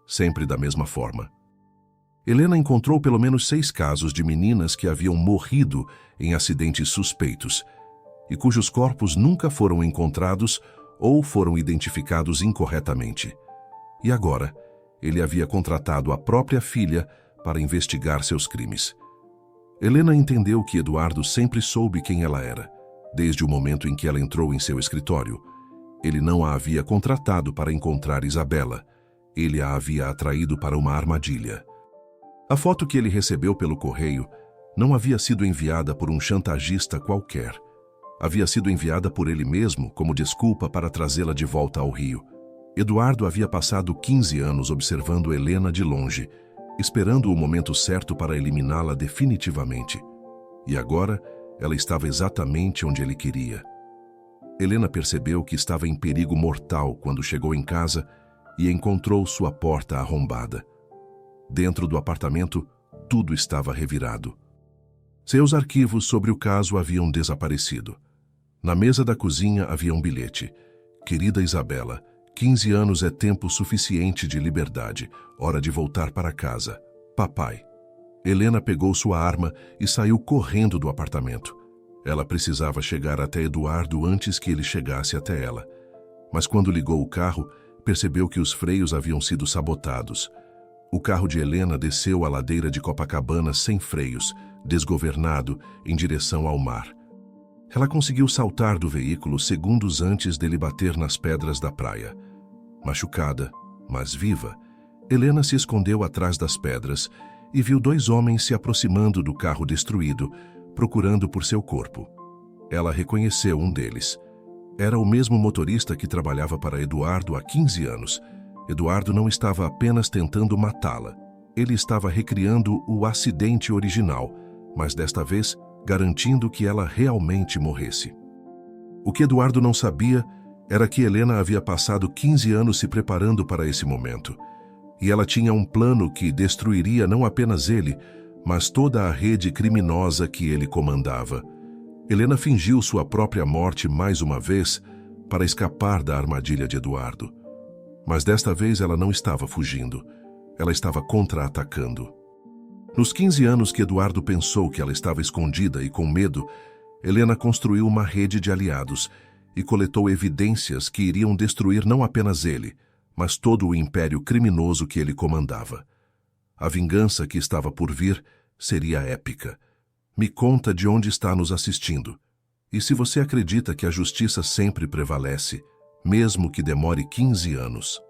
Speaker 1: sempre da mesma forma. Helena encontrou pelo menos 6 casos de meninas que haviam morrido em acidentes suspeitos e cujos corpos nunca foram encontrados ou foram identificados incorretamente. E agora, ele havia contratado a própria filha para investigar seus crimes. Helena entendeu que Eduardo sempre soube quem ela era, desde o momento em que ela entrou em seu escritório. Ele não a havia contratado para encontrar Isabela. Ele a havia atraído para uma armadilha. A foto que ele recebeu pelo correio não havia sido enviada por um chantagista qualquer. Havia sido enviada por ele mesmo como desculpa para trazê-la de volta ao Rio. Eduardo havia passado 15 anos observando Helena de longe, esperando o momento certo para eliminá-la definitivamente. E agora, ela estava exatamente onde ele queria. Helena percebeu que estava em perigo mortal quando chegou em casa e encontrou sua porta arrombada. Dentro do apartamento, tudo estava revirado. Seus arquivos sobre o caso haviam desaparecido. Na mesa da cozinha havia um bilhete. Querida Isabela, 15 anos é tempo suficiente de liberdade. Hora de voltar para casa. Papai. Helena pegou sua arma e saiu correndo do apartamento. Ela precisava chegar até Eduardo antes que ele chegasse até ela. Mas quando ligou o carro, percebeu que os freios haviam sido sabotados. O carro de Helena desceu a ladeira de Copacabana sem freios, desgovernado, em direção ao mar. Ela conseguiu saltar do veículo segundos antes dele bater nas pedras da praia. Machucada, mas viva, Helena se escondeu atrás das pedras e viu 2 homens se aproximando do carro destruído, procurando por seu corpo. Ela reconheceu um deles. Era o mesmo motorista que trabalhava para Eduardo há 15 anos. Eduardo não estava apenas tentando matá-la. Ele estava recriando o acidente original, mas desta vez garantindo que ela realmente morresse. O que Eduardo não sabia era que Helena havia passado 15 anos se preparando para esse momento. E ela tinha um plano que destruiria não apenas ele, mas toda a rede criminosa que ele comandava. Helena fingiu sua própria morte mais uma vez para escapar da armadilha de Eduardo. Mas desta vez ela não estava fugindo. Ela estava contra-atacando. Nos 15 anos que Eduardo pensou que ela estava escondida e com medo, Helena construiu uma rede de aliados e coletou evidências que iriam destruir não apenas ele, mas todo o império criminoso que ele comandava. A vingança que estava por vir seria épica. Me conta de onde está nos assistindo. E se você acredita que a justiça sempre prevalece, mesmo que demore 15 anos.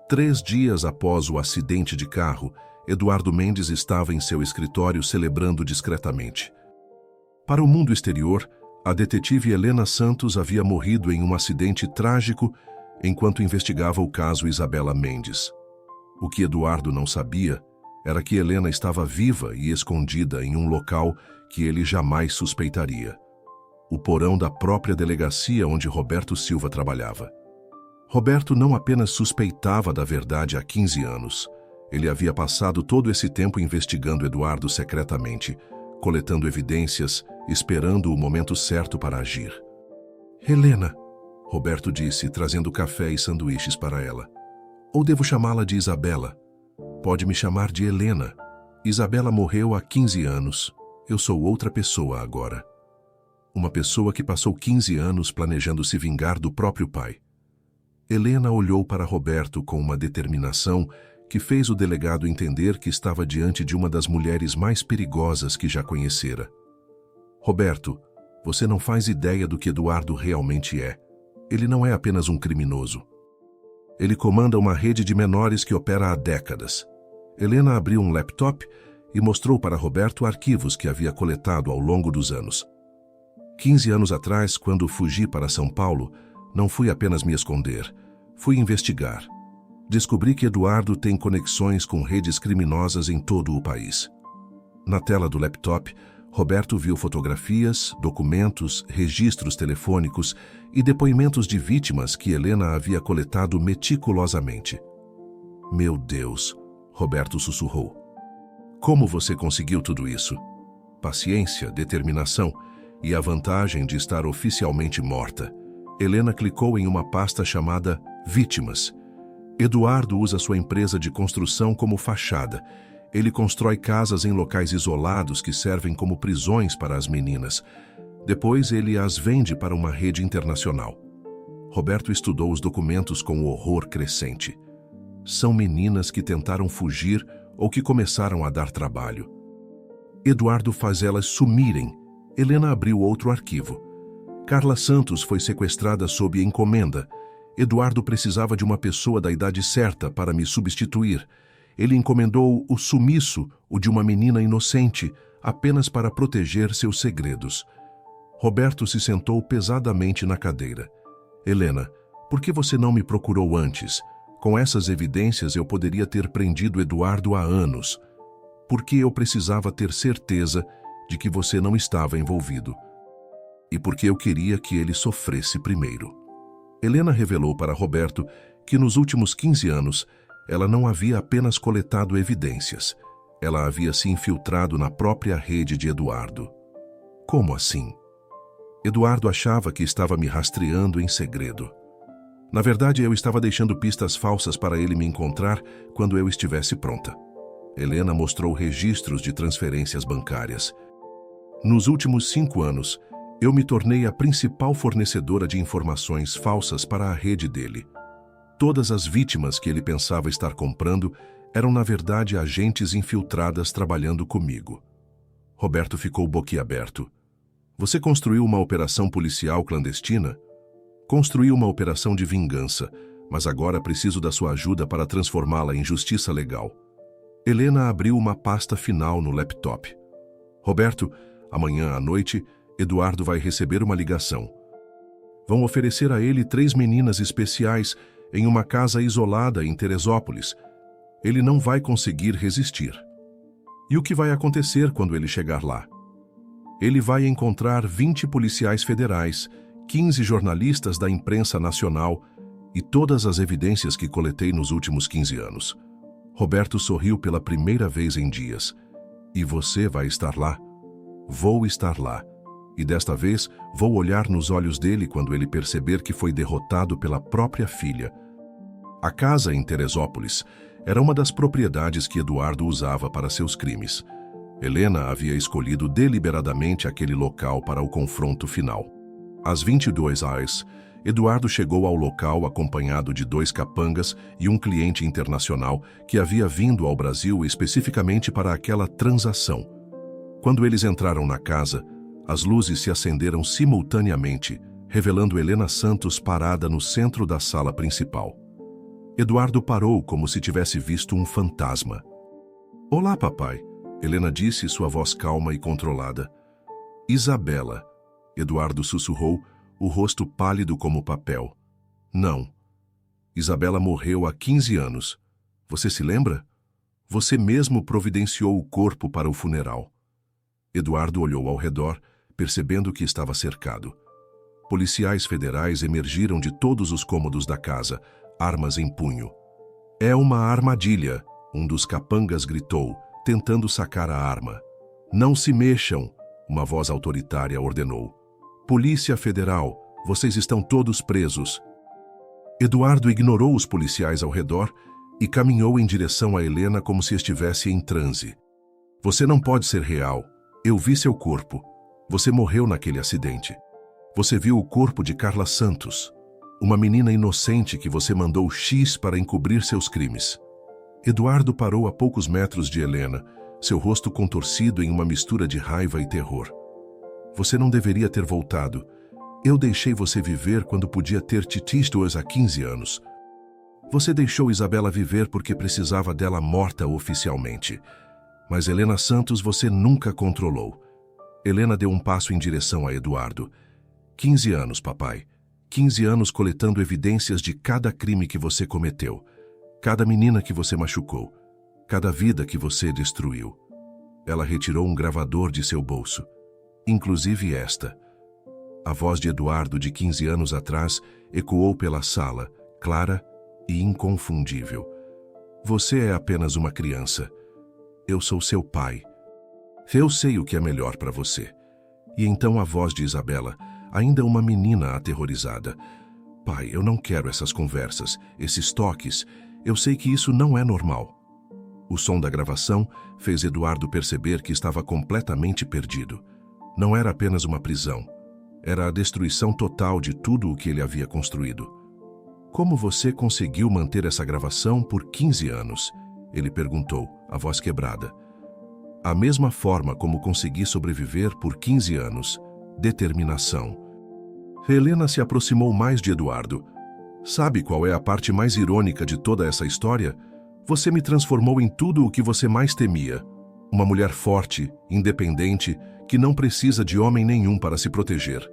Speaker 1: 3 dias após o acidente de carro, Eduardo Mendes estava em seu escritório celebrando discretamente. Para o mundo exterior, a detetive Helena Santos havia morrido em um acidente trágico enquanto investigava o caso Isabela Mendes. O que Eduardo não sabia era que Helena estava viva e escondida em um local que ele jamais suspeitaria. O porão da própria delegacia onde Roberto Silva trabalhava. Roberto não apenas suspeitava da verdade há 15 anos. Ele havia passado todo esse tempo investigando Eduardo secretamente, coletando evidências, esperando o momento certo para agir. Helena, Roberto disse, trazendo café e sanduíches para ela. Ou devo chamá-la de Isabela? Pode me chamar de Helena. Isabela morreu há 15 anos. Eu sou outra pessoa agora. Uma pessoa que passou 15 anos planejando se vingar do próprio pai. Helena olhou para Roberto com uma determinação que fez o delegado entender que estava diante de uma das mulheres mais perigosas que já conhecera. Roberto, você não faz ideia do que Eduardo realmente é. Ele não é apenas um criminoso. Ele comanda uma rede de menores que opera há décadas. Helena abriu um laptop e mostrou para Roberto arquivos que havia coletado ao longo dos anos. 15 anos atrás, quando fugi para São Paulo, não fui apenas me esconder, fui investigar. Descobri que Eduardo tem conexões com redes criminosas em todo o país. Na tela do laptop, Roberto viu fotografias, documentos, registros telefônicos e depoimentos de vítimas que Helena havia coletado meticulosamente. Meu Deus, Roberto sussurrou. Como você conseguiu tudo isso? Paciência, determinação e a vantagem de estar oficialmente morta. Helena clicou em uma pasta chamada Vítimas. Eduardo usa sua empresa de construção como fachada. Ele constrói casas em locais isolados que servem como prisões para as meninas. Depois ele as vende para uma rede internacional. Roberto estudou os documentos com horror crescente. São meninas que tentaram fugir ou que começaram a dar trabalho. Eduardo faz elas sumirem. Helena abriu outro arquivo. Carla Santos foi sequestrada sob encomenda. Eduardo precisava de uma pessoa da idade certa para me substituir. Ele encomendou o sumiço, o de uma menina inocente, apenas para proteger seus segredos. Roberto se sentou pesadamente na cadeira. Helena, por que você não me procurou antes? Com essas evidências eu poderia ter prendido Eduardo há anos. Por que eu precisava ter certeza de que você não estava envolvido? e porque eu queria que ele sofresse primeiro. Helena revelou para Roberto que nos últimos 15 anos ela não havia apenas coletado evidências, ela havia se infiltrado na própria rede de Eduardo. Como assim? Eduardo achava que estava me rastreando em segredo. Na verdade, eu estava deixando pistas falsas para ele me encontrar quando eu estivesse pronta. Helena mostrou registros de transferências bancárias. Nos últimos 5 anos, eu me tornei a principal fornecedora de informações falsas para a rede dele. Todas as vítimas que ele pensava estar comprando eram, na verdade, agentes infiltradas trabalhando comigo. Roberto ficou boquiaberto. Você construiu uma operação policial clandestina? Construí uma operação de vingança, mas agora preciso da sua ajuda para transformá-la em justiça legal. Helena abriu uma pasta final no laptop. Roberto, amanhã à noite, Eduardo vai receber uma ligação. Vão oferecer a ele 3 meninas especiais em uma casa isolada em Teresópolis. Ele não vai conseguir resistir. E o que vai acontecer quando ele chegar lá? Ele vai encontrar 20 policiais federais, 15 jornalistas da imprensa nacional e todas as evidências que coletei nos últimos 15 anos. Roberto sorriu pela primeira vez em dias. E você vai estar lá? Vou estar lá. E desta vez vou olhar nos olhos dele quando ele perceber que foi derrotado pela própria filha. A casa em Teresópolis era uma das propriedades que Eduardo usava para seus crimes. Helena havia escolhido deliberadamente aquele local para o confronto final. Às 22h, Eduardo chegou ao local acompanhado de 2 capangas e um cliente internacional que havia vindo ao Brasil especificamente para aquela transação. Quando eles entraram na casa, as luzes se acenderam simultaneamente, revelando Helena Santos parada no centro da sala principal. Eduardo parou como se tivesse visto um fantasma. "Olá, papai", Helena disse, sua voz calma e controlada. "Isabela", Eduardo sussurrou, o rosto pálido como papel. "Não. Isabela morreu há 15 anos. Você se lembra? Você mesmo providenciou o corpo para o funeral." Eduardo olhou ao redor, percebendo que estava cercado. Policiais federais emergiram de todos os cômodos da casa, armas em punho. "É uma armadilha", um dos capangas gritou, tentando sacar a arma. "Não se mexam", uma voz autoritária ordenou. "Polícia Federal, vocês estão todos presos." Eduardo ignorou os policiais ao redor e caminhou em direção a Helena como se estivesse em transe. "Você não pode ser real. Eu vi seu corpo. Você morreu naquele acidente. Você viu o corpo de Carla Santos, uma menina inocente que você mandou X para encobrir seus crimes." Eduardo parou a poucos metros de Helena, seu rosto contorcido em uma mistura de raiva e terror. "Você não deveria ter voltado. Eu deixei você viver quando podia ter te visto há 15 anos. Você deixou Isabela viver porque precisava dela morta oficialmente. Mas Helena Santos você nunca controlou." Helena deu um passo em direção a Eduardo. 15 anos, papai. 15 anos coletando evidências de cada crime que você cometeu. Cada menina que você machucou. Cada vida que você destruiu. Ela retirou um gravador de seu bolso. Inclusive esta. A voz de Eduardo de 15 anos atrás ecoou pela sala, clara e inconfundível. "Você é apenas uma criança. Eu sou seu pai. Eu sei o que é melhor para você." E então a voz de Isabela, ainda uma menina aterrorizada. "Pai, eu não quero essas conversas, esses toques. Eu sei que isso não é normal." O som da gravação fez Eduardo perceber que estava completamente perdido. Não era apenas uma prisão. Era a destruição total de tudo o que ele havia construído. "Como você conseguiu manter essa gravação por 15 anos?" Ele perguntou, a voz quebrada. "A mesma forma como consegui sobreviver por 15 anos. Determinação." Helena se aproximou mais de Eduardo. "Sabe qual é a parte mais irônica de toda essa história? Você me transformou em tudo o que você mais temia. Uma mulher forte, independente, que não precisa de homem nenhum para se proteger."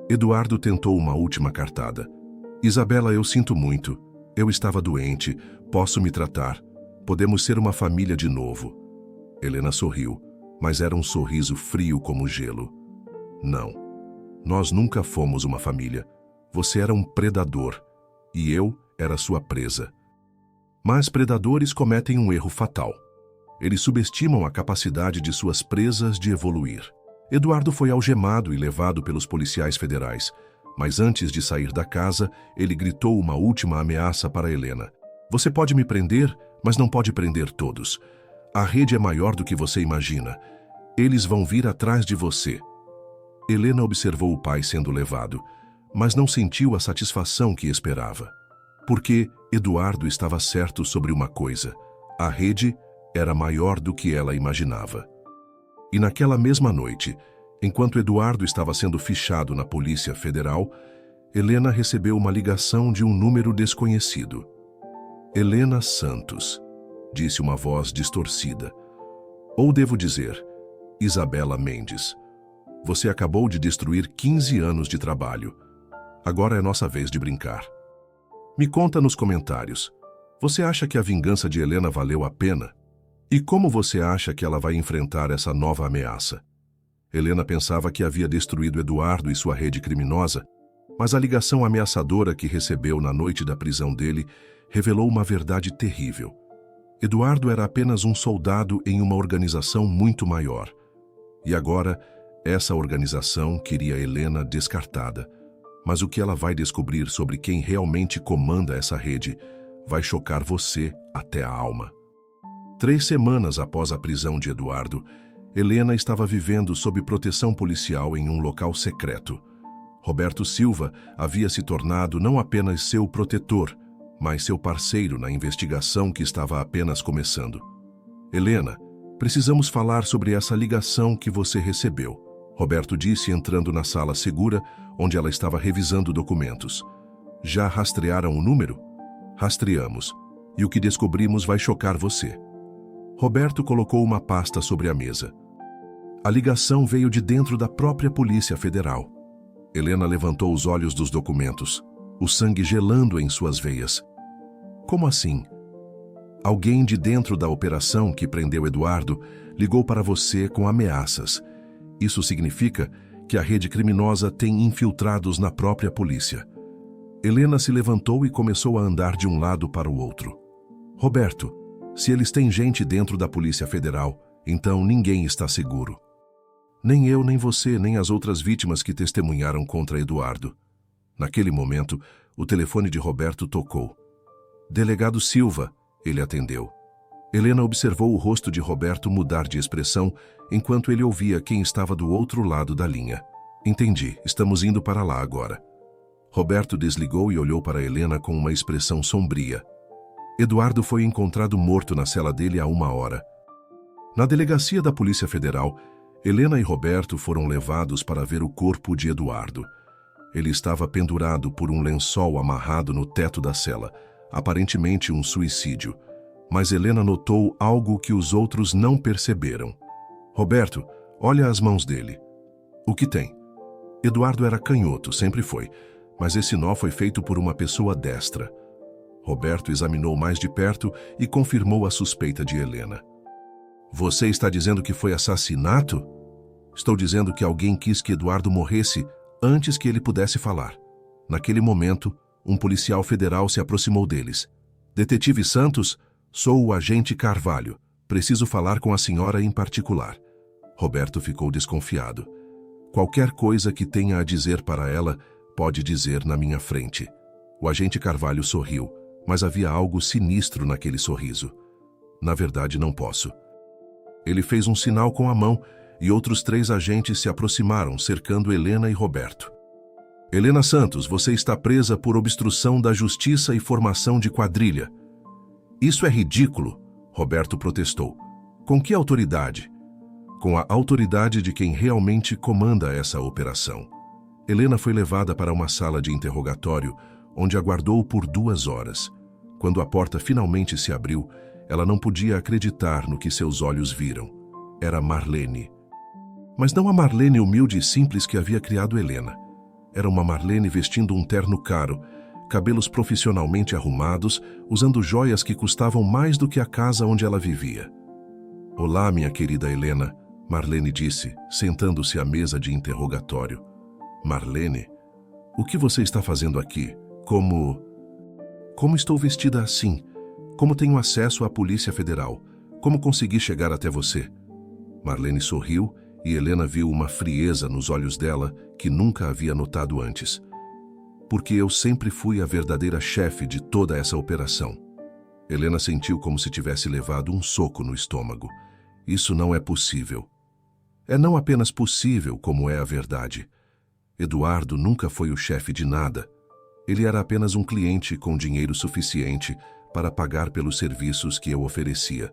Speaker 1: Eduardo tentou uma última cartada. "Isabela, eu sinto muito. Eu estava doente. Posso me tratar. Podemos ser uma família de novo." Helena sorriu, mas era um sorriso frio como gelo. "Não. Nós nunca fomos uma família. Você era um predador e eu era sua presa. Mas predadores cometem um erro fatal. Eles subestimam a capacidade de suas presas de evoluir. Eduardo foi algemado e levado pelos policiais federais, mas antes de sair da casa, ele gritou uma última ameaça para Helena. Você pode me prender, mas não pode prender todos. A rede é maior do que você imagina. Eles vão vir atrás de você. Helena observou o pai sendo levado, mas não sentiu a satisfação que esperava. Porque Eduardo estava certo sobre uma coisa: a rede era maior do que ela imaginava. E naquela mesma noite, enquanto Eduardo estava sendo fichado na Polícia Federal, Helena recebeu uma ligação de um número desconhecido. Helena Santos, disse uma voz distorcida. Ou devo dizer, Isabela Mendes. Você acabou de destruir 15 anos de trabalho. Agora é nossa vez de brincar. Me conta nos comentários. Você acha que a vingança de Helena valeu a pena? E como você acha que ela vai enfrentar essa nova ameaça? Helena pensava que havia destruído Eduardo e sua rede criminosa, mas a ligação ameaçadora que recebeu na noite da prisão dele revelou uma verdade terrível. Eduardo era apenas um soldado em uma organização muito maior. E agora, essa organização queria Helena descartada. Mas o que ela vai descobrir sobre quem realmente comanda essa rede vai chocar você até a alma. 3 semanas após a prisão de Eduardo, Helena estava vivendo sob proteção policial em um local secreto. Roberto Silva havia se tornado não apenas seu protetor, mas seu parceiro na investigação que estava apenas começando. Helena, precisamos falar sobre essa ligação que você recebeu, Roberto disse entrando na sala segura, onde ela estava revisando documentos. Já rastrearam o número? Rastreamos. E o que descobrimos vai chocar você. Roberto colocou uma pasta sobre a mesa. A ligação veio de dentro da própria Polícia Federal. Helena levantou os olhos dos documentos, o sangue gelando em suas veias. Como assim? Alguém de dentro da operação que prendeu Eduardo ligou para você com ameaças. Isso significa que a rede criminosa tem infiltrados na própria polícia. Helena se levantou e começou a andar de um lado para o outro. Roberto, se eles têm gente dentro da Polícia Federal, então ninguém está seguro. Nem eu, nem você, nem as outras vítimas que testemunharam contra Eduardo. Naquele momento, o telefone de Roberto tocou. Delegado Silva, ele atendeu. Helena observou o rosto de Roberto mudar de expressão enquanto ele ouvia quem estava do outro lado da linha. Entendi, estamos indo para lá agora. Roberto desligou e olhou para Helena com uma expressão sombria. Eduardo foi encontrado morto na cela dele há 1 hora. Na delegacia da Polícia Federal, Helena e Roberto foram levados para ver o corpo de Eduardo. Ele estava pendurado por um lençol amarrado no teto da cela, aparentemente um suicídio. Mas Helena notou algo que os outros não perceberam. Roberto, olha as mãos dele. O que tem? Eduardo era canhoto, sempre foi, mas esse nó foi feito por uma pessoa destra. Roberto examinou mais de perto e confirmou a suspeita de Helena. Você está dizendo que foi assassinato? Estou dizendo que alguém quis que Eduardo morresse antes que ele pudesse falar. Naquele momento, um policial federal se aproximou deles. Detetive Santos, sou o agente Carvalho. Preciso falar com a senhora em particular. Roberto ficou desconfiado. Qualquer coisa que tenha a dizer para ela, pode dizer na minha frente. O agente Carvalho sorriu, mas havia algo sinistro naquele sorriso. Na verdade, não posso. Ele fez um sinal com a mão e outros 3 agentes se aproximaram, cercando Helena e Roberto. Helena Santos, você está presa por obstrução da justiça e formação de quadrilha. Isso é ridículo, Roberto protestou. Com que autoridade? Com a autoridade de quem realmente comanda essa operação. Helena foi levada para uma sala de interrogatório, onde aguardou por 2 horas. Quando a porta finalmente se abriu, ela não podia acreditar no que seus olhos viram. Era Marlene. Mas não a Marlene humilde e simples que havia criado Helena. Era uma Marlene vestindo um terno caro, cabelos profissionalmente arrumados, usando joias que custavam mais do que a casa onde ela vivia. Olá, minha querida Helena, Marlene disse, sentando-se à mesa de interrogatório. Marlene, o que você está fazendo aqui? Como estou vestida assim? Como tenho acesso à Polícia Federal? Como consegui chegar até você? Marlene sorriu e Helena viu uma frieza nos olhos dela que nunca havia notado antes. Porque eu sempre fui a verdadeira chefe de toda essa operação. Helena sentiu como se tivesse levado um soco no estômago. Isso não é possível. É não apenas possível, como é a verdade. Eduardo nunca foi o chefe de nada. Ele era apenas um cliente com dinheiro suficiente para pagar pelos serviços que eu oferecia.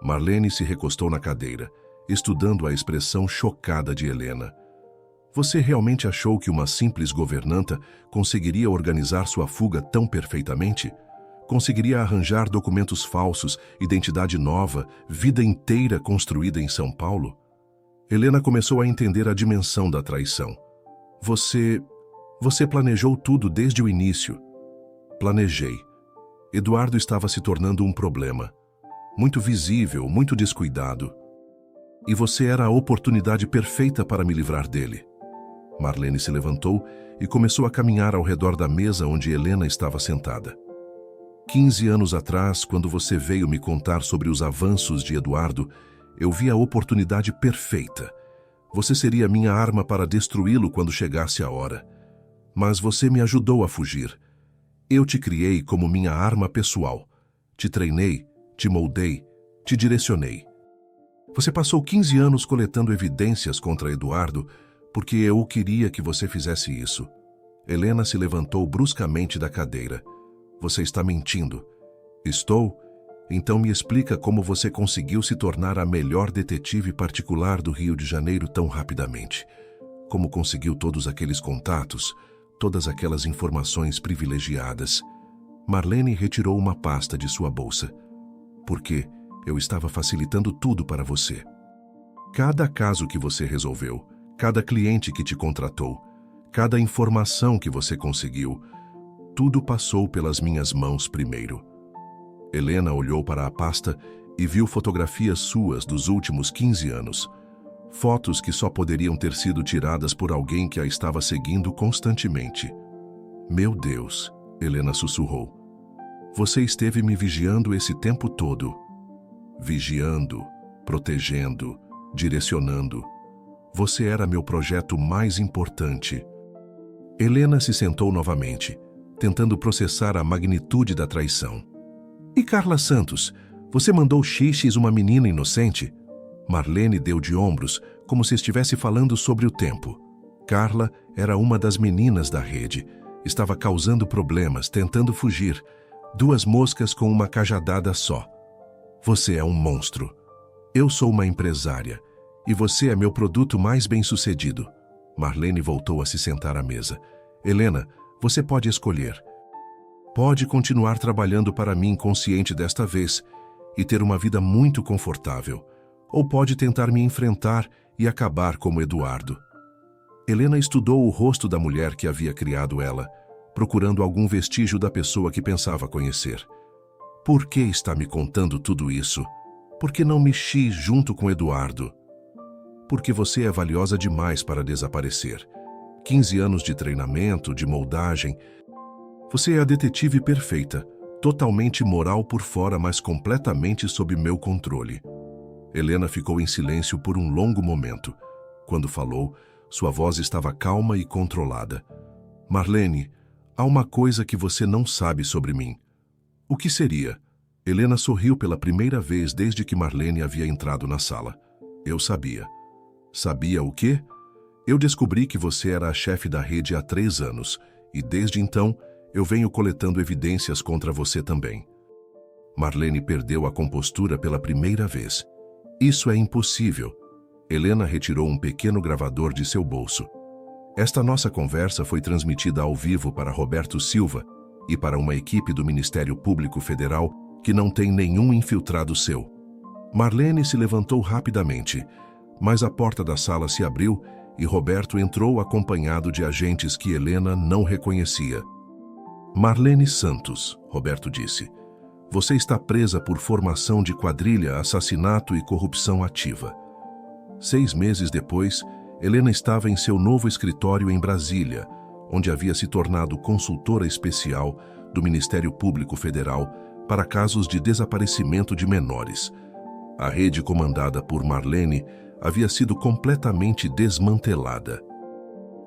Speaker 1: Marlene se recostou na cadeira, estudando a expressão chocada de Helena. Você realmente achou que uma simples governanta conseguiria organizar sua fuga tão perfeitamente? Conseguiria arranjar documentos falsos, identidade nova, vida inteira construída em São Paulo? Helena começou a entender a dimensão da traição. Você planejou tudo desde o início. Planejei. Eduardo estava se tornando um problema. Muito visível, muito descuidado. E você era a oportunidade perfeita para me livrar dele. Marlene se levantou e começou a caminhar ao redor da mesa onde Helena estava sentada. 15 anos atrás, quando você veio me contar sobre os avanços de Eduardo, eu vi a oportunidade perfeita. Você seria minha arma para destruí-lo quando chegasse a hora. Mas você me ajudou a fugir. Eu te criei como minha arma pessoal. Te treinei, te moldei, te direcionei. Você passou 15 anos coletando evidências contra Eduardo porque eu queria que você fizesse isso. Helena se levantou bruscamente da cadeira. Você está mentindo. Estou? Então me explica como você conseguiu se tornar a melhor detetive particular do Rio de Janeiro tão rapidamente. Como conseguiu todos aqueles contatos, todas aquelas informações privilegiadas. Marlene retirou uma pasta de sua bolsa. Porque eu estava facilitando tudo para você. Cada caso que você resolveu, cada cliente que te contratou, cada informação que você conseguiu, tudo passou pelas minhas mãos primeiro. Helena olhou para a pasta e viu fotografias suas dos últimos 15 anos. Fotos que só poderiam ter sido tiradas por alguém que a estava seguindo constantemente. Meu Deus, Helena sussurrou. Você esteve me vigiando esse tempo todo. Vigiando, protegendo, direcionando. Você era meu projeto mais importante. Helena se sentou novamente, tentando processar a magnitude da traição. E Carla Santos, você mandou xixis uma menina inocente? Marlene deu de ombros, como se estivesse falando sobre o tempo. Carla era uma das meninas da rede. Estava causando problemas, tentando fugir. 2 moscas com uma cajadada só. Você é um monstro. Eu sou uma empresária. E você é meu produto mais bem-sucedido. Marlene voltou a se sentar à mesa. Helena, você pode escolher. Pode continuar trabalhando para mim consciente desta vez e ter uma vida muito confortável. Ou pode tentar me enfrentar e acabar como Eduardo. Helena estudou o rosto da mulher que havia criado ela, procurando algum vestígio da pessoa que pensava conhecer. Por que está me contando tudo isso? Por que não mexi junto com Eduardo? Porque você é valiosa demais para desaparecer. 15 anos de treinamento, de moldagem. Você é a detetive perfeita, totalmente moral por fora, mas completamente sob meu controle. Helena ficou em silêncio por um longo momento. Quando falou, sua voz estava calma e controlada. Marlene, há uma coisa que você não sabe sobre mim. O que seria? Helena sorriu pela primeira vez desde que Marlene havia entrado na sala. Eu sabia. Sabia o quê? Eu descobri que você era a chefe da rede há 3 anos, e desde então eu venho coletando evidências contra você também. Marlene perdeu a compostura pela primeira vez. Isso é impossível. Helena retirou um pequeno gravador de seu bolso. Esta nossa conversa foi transmitida ao vivo para Roberto Silva e para uma equipe do Ministério Público Federal que não tem nenhum infiltrado seu. Marlene se levantou rapidamente, mas a porta da sala se abriu e Roberto entrou acompanhado de agentes que Helena não reconhecia. Marlene Santos, Roberto disse, você está presa por formação de quadrilha, assassinato e corrupção ativa. 6 meses depois, Helena estava em seu novo escritório em Brasília, onde havia se tornado consultora especial do Ministério Público Federal para casos de desaparecimento de menores. A rede comandada por Marlene havia sido completamente desmantelada.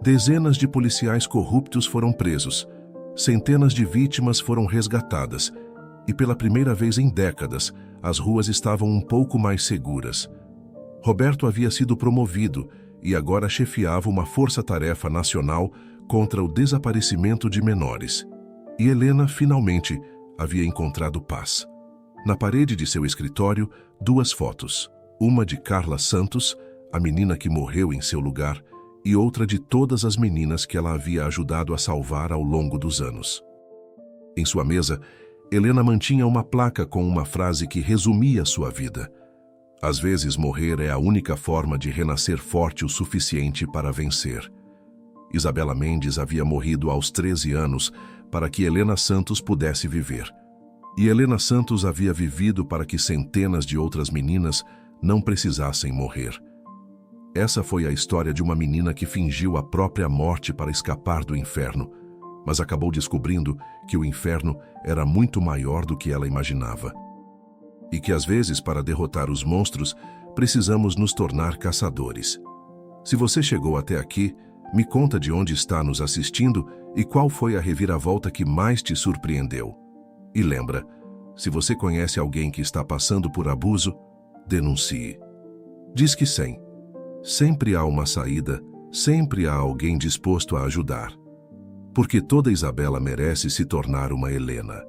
Speaker 1: Dezenas de policiais corruptos foram presos, centenas de vítimas foram resgatadas e, pela primeira vez em décadas, as ruas estavam um pouco mais seguras. Roberto havia sido promovido e agora chefiava uma força-tarefa nacional contra o desaparecimento de menores. E Helena, finalmente, havia encontrado paz. Na parede de seu escritório, 2 fotos. Uma de Carla Santos, a menina que morreu em seu lugar, e outra de todas as meninas que ela havia ajudado a salvar ao longo dos anos. Em sua mesa, Helena mantinha uma placa com uma frase que resumia sua vida. Às vezes, morrer é a única forma de renascer forte o suficiente para vencer. Isabela Mendes havia morrido aos 13 anos para que Helena Santos pudesse viver. E Helena Santos havia vivido para que centenas de outras meninas não precisassem morrer. Essa foi a história de uma menina que fingiu a própria morte para escapar do inferno, mas acabou descobrindo que o inferno era muito maior do que ela imaginava. E que às vezes, para derrotar os monstros, precisamos nos tornar caçadores. Se você chegou até aqui, me conta de onde está nos assistindo e qual foi a reviravolta que mais te surpreendeu. E lembra, se você conhece alguém que está passando por abuso, denuncie. Disque 100. Sempre há uma saída, sempre há alguém disposto a ajudar. Porque toda Isabela merece se tornar uma Helena.